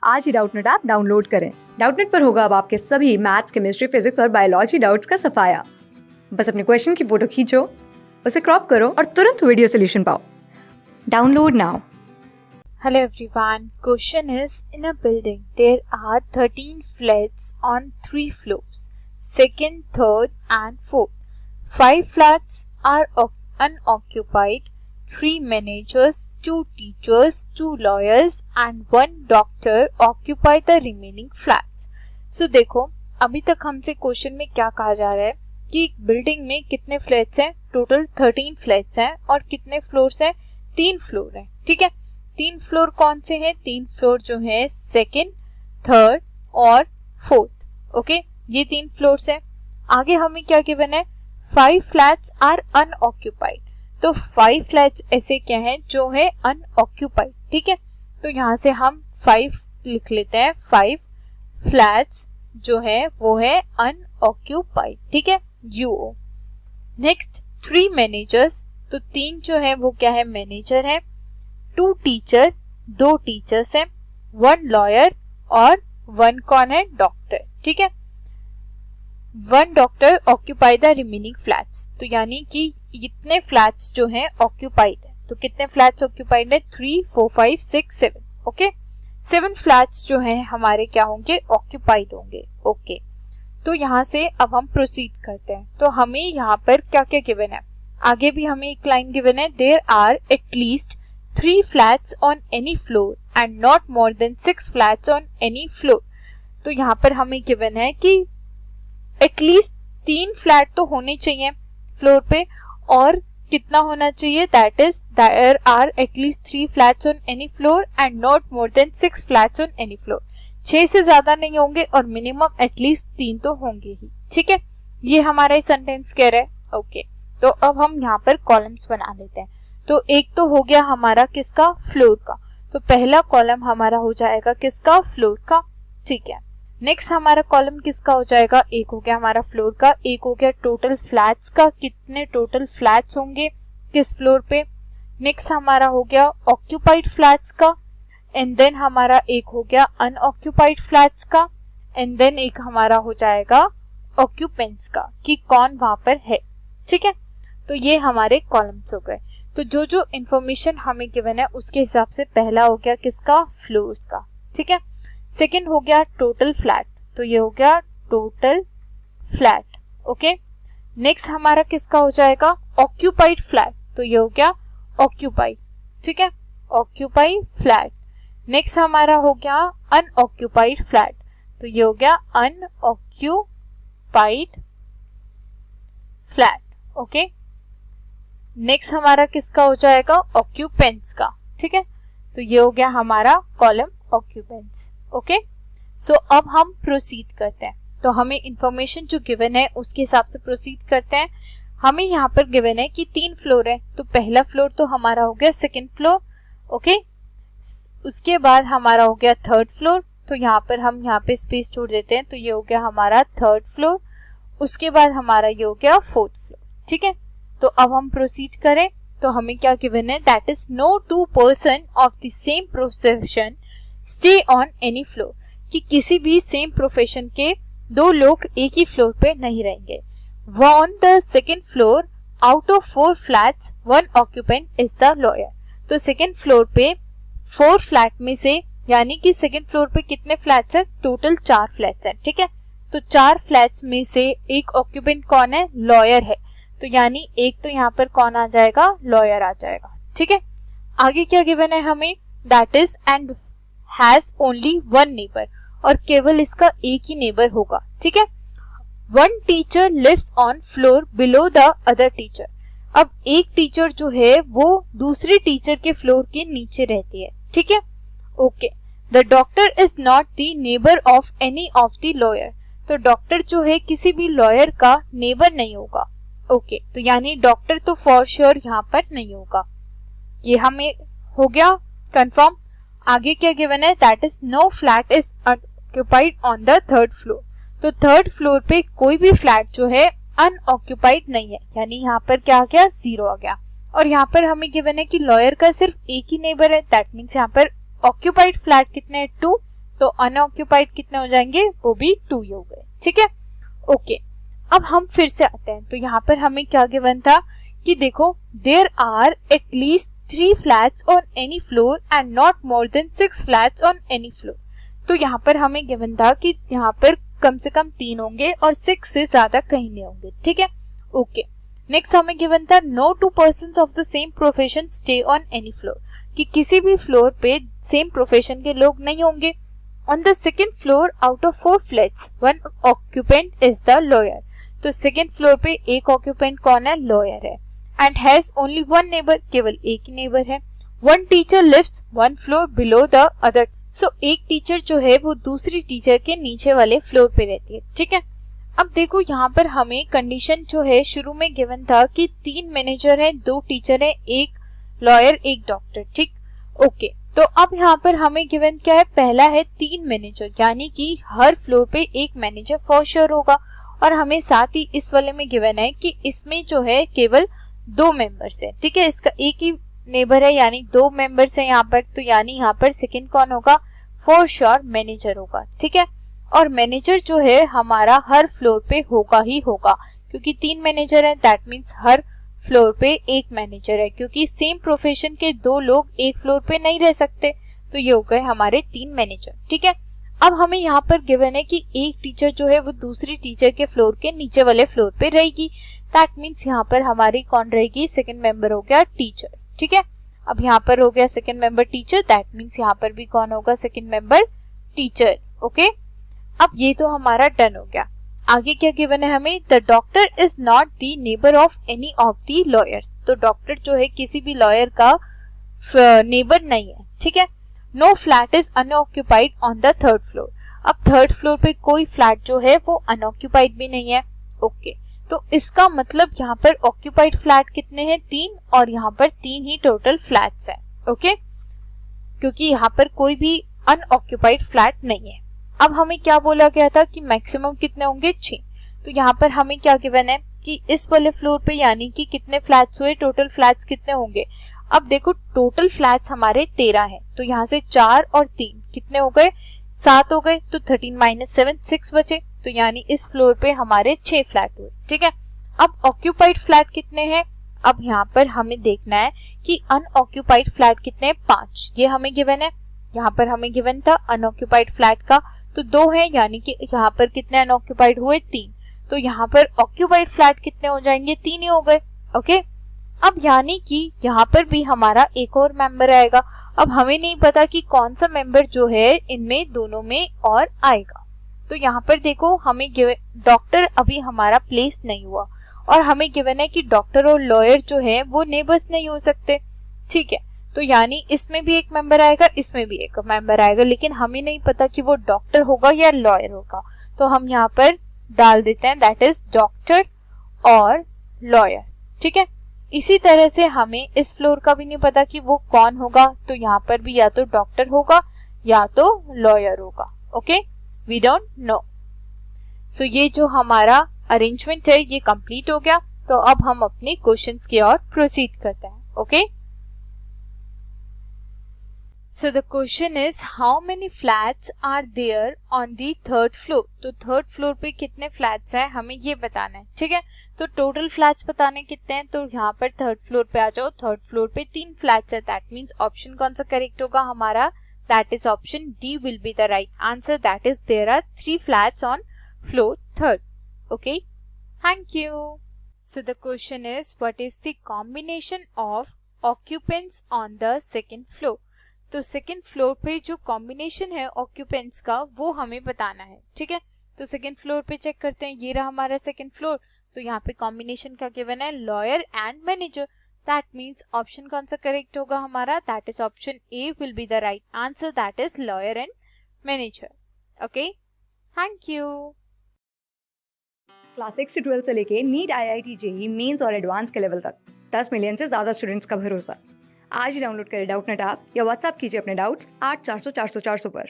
आज ही Doubtnut app download करें। Doubtnut पर होगा अब आपके सभी मैथ्स, केमिस्ट्री, फिजिक्स और बायोलॉजी डाउट्स का सफाया। बस अपने क्वेश्चन की फोटो खींचो, उसे क्रॉप करो और तुरंत वीडियो सोल्यूशन पाओ। Download now. Hello everyone. Question is, in a building there are 13 flats on 3 floors, second, third and fourth. 5 flats are unoccupied, 3 managers, 2 teachers, 2 lawyers and 1 doctor occupy the remaining flats. So देखो, अभी तक हमसे question में क्या कहा जा रहा है कि बिल्डिंग में कितने फ्लैट्स हैं? टोटल 13 फ्लैट्स हैं और कितने फ्लोर्स हैं? 3 फ्लोर हैं। ठीक है, 3 फ्लोर कौन से हैं? 3 फ्लोर जो है सेकेंड, थर्ड और फोर्थ। ओके, ये 3 फ्लोर्स हैं। आगे हमें क्या गिवन है? 5 फ्लैट्स आर अनऑक्यूपाइड। तो 5 फ्लैट्स ऐसे क्या हैं जो है अनऑक्यूपाइड। ठीक है, तो यहाँ से हम 5 लिख लेते हैं। 5 फ्लैट्स जो है वो है अनऑक्यूपाइड। ठीक है, यूओ। नेक्स्ट 3 मैनेजर्स, तो 3 जो है वो क्या है? मैनेजर है। 2 टीचर, 2 टीचर्स हैं। 1 लॉयर और 1 कौन है? डॉक्टर। ठीक है, 1 doctor occupy the remaining flats. तो यानी कि इतने फ्लैट्स जो हैं ऑक्यूपाइड है। तो कितने फ्लैट्स ऑक्यूपाइड है? 3, 4, 5, 6, 7। ओके, 7 फ्लैट्स जो हैं हमारे क्या होंगे? ऑक्यूपाइड होंगे। ओके, तो यहाँ से अब हम प्रोसीड करते हैं। तो हमें यहाँ पर क्या क्या गिवन है? आगे भी हमें एक लाइन गिवन है, there are at least 3 flats on any floor and not more than 6 flats on any floor. तो यहाँ पर हमें गिवन है कि एटलीस्ट 3 फ्लैट तो होने चाहिए फ्लोर पे, और कितना होना चाहिए? That is there are at least 3 flats on any floor and not more than 6 flats on any floor. 6 से ज्यादा नहीं होंगे और मिनिमम एटलीस्ट 3 तो होंगे ही। ठीक है, ये हमारा सेंटेंस कह रहा है। ओके, तो अब हम यहाँ पर कॉलम्स बना लेते हैं। तो एक तो हो गया हमारा किसका? फ्लोर का। तो पहला कॉलम हमारा हो जाएगा किसका? फ्लोर का। ठीक है, नेक्स्ट हमारा कॉलम किसका हो जाएगा? एक हो गया हमारा फ्लोर का, एक हो गया टोटल फ्लैट्स का, कितने टोटल फ्लैट्स होंगे किस फ्लोर पे। नेक्स्ट हमारा हो गया ऑक्यूपाइड फ्लैट्स का, एंड देन हमारा एक हो गया अनऑक्यूपाइड फ्लैट्स का, एंड देन एक हमारा हो जाएगा ऑक्यूपेंट्स का, कि कौन वहां पर है। ठीक है, तो ये हमारे कॉलम्स हो गए। तो जो जो इंफॉर्मेशन हमें गिवन है उसके हिसाब से पहला हो गया किसका? फ्लोर्स का। ठीक है, सेकंड हो गया टोटल फ्लैट, तो ये हो गया टोटल फ्लैट। ओके, नेक्स्ट हमारा किसका हो जाएगा? ऑक्यूपाइड फ्लैट, तो ये हो गया ऑक्यूपाइड। ठीक है, ऑक्यूपाइड फ्लैट। नेक्स्ट हमारा हो गया अनऑक्यूपाइड फ्लैट, तो ये हो गया अनऑक्यूपाइड फ्लैट। ओके, नेक्स्ट हमारा किसका हो जाएगा? ऑक्यूपेंट्स का। ठीक है, तो ये हो गया हमारा कॉलम ऑक्यूपेंट्स। ओके, सो अब हम प्रोसीड करते हैं। तो हमें इंफॉर्मेशन जो गिवन है उसके हिसाब से प्रोसीड करते हैं। हमें यहाँ पर गिवन है कि 3 फ्लोर है, तो पहला फ्लोर तो हमारा हो गया सेकंड फ्लोर। ओके, उसके बाद हमारा हो गया थर्ड फ्लोर, तो यहाँ पर हम यहाँ पे स्पेस छोड़ देते हैं, तो ये हो गया हमारा थर्ड फ्लोर। उसके बाद हमारा ये हो गया फोर्थ फ्लोर। ठीक है, तो अब हम प्रोसीड करें तो हमें क्या गिवन है? That is no 2 person of the same profession stay on any floor, कि किसी भी सेम प्रोफेशन के 2 लोग एक ही फ्लोर पे नहीं रहेंगे। On the second floor out of 4 flats 1 occupant is the lawyer. तो सेकेंड फ्लोर पे 4 फ्लैट में से, यानी कि सेकेंड फ्लोर पे कितने फ्लैट्स हैं? टोटल 4 फ्लैट्स हैं। ठीक है, तो 4 फ्लैट्स में से एक ऑक्यूपेंट कौन है? लॉयर है। तो यानी एक तो यहाँ पर कौन आ जाएगा? लॉयर आ जाएगा। ठीक है, आगे क्या गिवन है हमें? That is and has only 1 neighbour, और केवल इसका एक ही नेबर होगा। ठीक है, 1 teacher lives on floor below the other teacher. अब एक टीचर जो है वो दूसरी टीचर के फ्लोर के नीचे रहती है। ठीक है, okay, the doctor is not the neighbour of any of the lawyer. तो डॉक्टर जो है किसी भी लॉयर का नेबर नहीं होगा। ओके, तो यानी डॉक्टर तो फॉर श्योर यहाँ पर नहीं होगा। ये हमें हो गया कंफर्म। आगे क्या गिवन है? That is no flat is unoccupied on the third floor. तो थर्ड फ्लोर पे कोई भी फ्लैट जो है अनऑक्यूपाइड नहीं है, यानी यहाँ पर क्या आ गया? 0 आ गया। और यहाँ पर हमें गिवन है कि लॉयर का सिर्फ एक ही नेबर है, दैट मीन्स यहाँ पर ऑक्यूपाइड फ्लैट कितने हैं? 2, तो अनऑक्यूपाइड कितने हो जाएंगे, वो भी 2 ही हो गए। ठीक है, ओके। अब हम फिर से आते हैं, तो यहाँ पर हमें क्या गिवन था कि देखो there are at least 3 flats on any floor and not more than 6 flats on any floor. तो यहाँ पर हमें गिवन था कि यहाँ पर कम से कम 3 होंगे और 6 से ज्यादा कहीं नहीं होंगे। ठीक है, ओके। नेक्स्ट हमें गिवन था no 2 persons of the same profession stay on any floor, कि किसी भी फ्लोर पे सेम प्रोफेशन के लोग नहीं होंगे। On the second floor out of 4 flats 1 occupant is the lawyer. तो सेकेंड फ्लोर पे एक ऑक्यूपेंट कौन है, लॉयर है। एंड हैज ओनली 1 नेबर, केवल एक ही नेबर है। 1 teacher lives 1 floor below the other. So एक टीचर जो है वो दूसरी टीचर के नीचे वाले फ्लोर पे रहती है। ठीक है, अब देखो यहाँ पर हमें कंडीशन जो है शुरू में गिवन था कि 3 मैनेजर हैं, 2 टीचर हैं, एक लॉयर, एक डॉक्टर। ठीक, ओके। तो अब यहाँ पर हमें गिवन क्या है, पहला है 3 मैनेजर, यानी कि हर फ्लोर पे एक मैनेजर फॉर श्योर होगा। और हमें साथ ही इस वाले में गिवन है कि इसमें जो है केवल 2 मेंबर्स है। ठीक है, इसका एक ही नेबर है, यानी 2 मेंबर्स है यहाँ पर। तो यानी यहाँ पर सेकंड कौन होगा, फॉर श्योर मैनेजर होगा। ठीक है, और मैनेजर जो है हमारा हर फ्लोर पे होगा ही होगा, क्योंकि 3 मैनेजर है, दैट मीन्स हर फ्लोर पे एक मैनेजर है, क्योंकि सेम प्रोफेशन के 2 लोग एक फ्लोर पे नहीं रह सकते। तो ये हो गए हमारे 3 मैनेजर। ठीक है, अब हमें यहाँ पर गिवन है कि एक टीचर जो है वो दूसरी टीचर के फ्लोर के नीचे वाले फ्लोर पे रहेगी। दैट मीन्स यहाँ पर हमारी कौन रहेगी, सेकंड मेंबर हो गया टीचर। ठीक है, अब यहाँ पर हो गया second member teacher, that means यहाँ पर भी कौन होगा, सेकंड मेंबर टीचर। ओके, अब ये तो हमारा डन हो गया। आगे क्या गिवन है हमें, the doctor is not the neighbour of any of the lawyers. तो डॉक्टर जो है किसी भी लॉयर का नेबर नहीं है। ठीक है, no flat is unoccupied on the third floor. अब थर्ड फ्लोर पे कोई फ्लैट जो है वो अनऑक्यूपाइड भी नहीं है। ओके, तो इसका मतलब यहाँ पर ऑक्यूपाइड फ्लैट कितने हैं, 3, और यहाँ पर 3 ही टोटल फ्लैट्स हैं। ओके, क्योंकि यहाँ पर कोई भी अनऑक्यूपाइड फ्लैट नहीं है। अब हमें क्या बोला गया था कि मैक्सिमम कितने होंगे, 6। तो यहाँ पर हमें क्या गिवन है कि इस वाले फ्लोर पे यानी कि कितने फ्लैट्स हुए, टोटल फ्लैट्स कितने होंगे। अब देखो टोटल फ्लैट्स हमारे 13 हैं, तो यहाँ से 4 और 3 कितने हो गए, 7 हो गए। तो 13 - 7 6 बचे, तो यानी इस फ्लोर पे हमारे 6 फ्लैट हुए। ठीक है, अब ऑक्यूपाइड फ्लैट कितने हैं, अब यहाँ पर हमें देखना है कि अनऑक्यूपाइड फ्लैट कितने हैं, 5। ये हमें गिवन है, यहाँ पर हमें गिवन था अनऑक्यूपाइड फ्लैट का, तो 2 है, यानी कि यहाँ पर कितने अनऑक्यूपाइड हुए, 3। तो यहाँ पर ऑक्यूपाइड फ्लैट कितने हो जाएंगे, 3 ही हो गए। ओके, अब यानी कि यहाँ पर भी हमारा एक और मेंबर आएगा। अब हमें नहीं पता कि कौन सा मेंबर जो है इनमें दोनों में और आएगा। तो यहाँ पर देखो हमें डॉक्टर अभी हमारा प्लेस नहीं हुआ, और हमें गिवन है कि डॉक्टर और लॉयर जो है वो नेबर्स नहीं हो सकते। ठीक है, तो यानी इसमें भी एक मेंबर आएगा, इसमें भी एक मेंबर आएगा, लेकिन हमें नहीं पता कि वो डॉक्टर होगा या लॉयर होगा। तो हम यहाँ पर डाल देते हैं दैट इज डॉक्टर और लॉयर। ठीक है, इसी तरह से हमें इस फ्लोर का भी नहीं पता कि वो कौन होगा, तो यहाँ पर भी या तो डॉक्टर होगा या तो लॉयर होगा। Okay, we don't know. So ये जो हमारा अरेंजमेंट है ये कंप्लीट हो गया। तो अब हम अपने क्वेश्चंस की ओर प्रोसीड करते हैं। Okay, so the question is how many flats are there on the third floor। तो थर्ड फ्लोर पे कितने फ्लैट्स हैं हमें ये बताना है। ठीक है, तो टोटल फ्लैट्स बताने कितने हैं, तो यहाँ पर थर्ड फ्लोर पे आ जाओ। थर्ड फ्लोर पे 3 फ्लैट्स है, दैट मीन्स ऑप्शन कौन सा करेक्ट होगा हमारा, that is option D will be the right answer. That is there are 3 flats on floor third. Okay, thank you. So the question is what is the combination of occupants on the second floor. तो second floor पे जो combination है occupants का वो हमें बताना है। ठीक है, तो सेकेंड फ्लोर पे चेक करते हैं, ये रहा हमारा सेकेंड फ्लोर। तो यहाँ पे कॉम्बिनेशन का गिवन है lawyer and manager, that means option कौन सा करेक्ट होगा हमारा, that is option A will be the right answer, that is lawyer and manager. Okay, thank you. Class 6 से 12 से लेके नीट, IIT, JEE मेंस और एडवांस के लेवल तक 10 मिलियन से ज़्यादा स्टूडेंट्स का भरोसा। आज ही डाउनलोड करें डाउटनेट ऐप या व्हाट्सएप कीजिए अपने डाउट्स 8400 400 400 पर।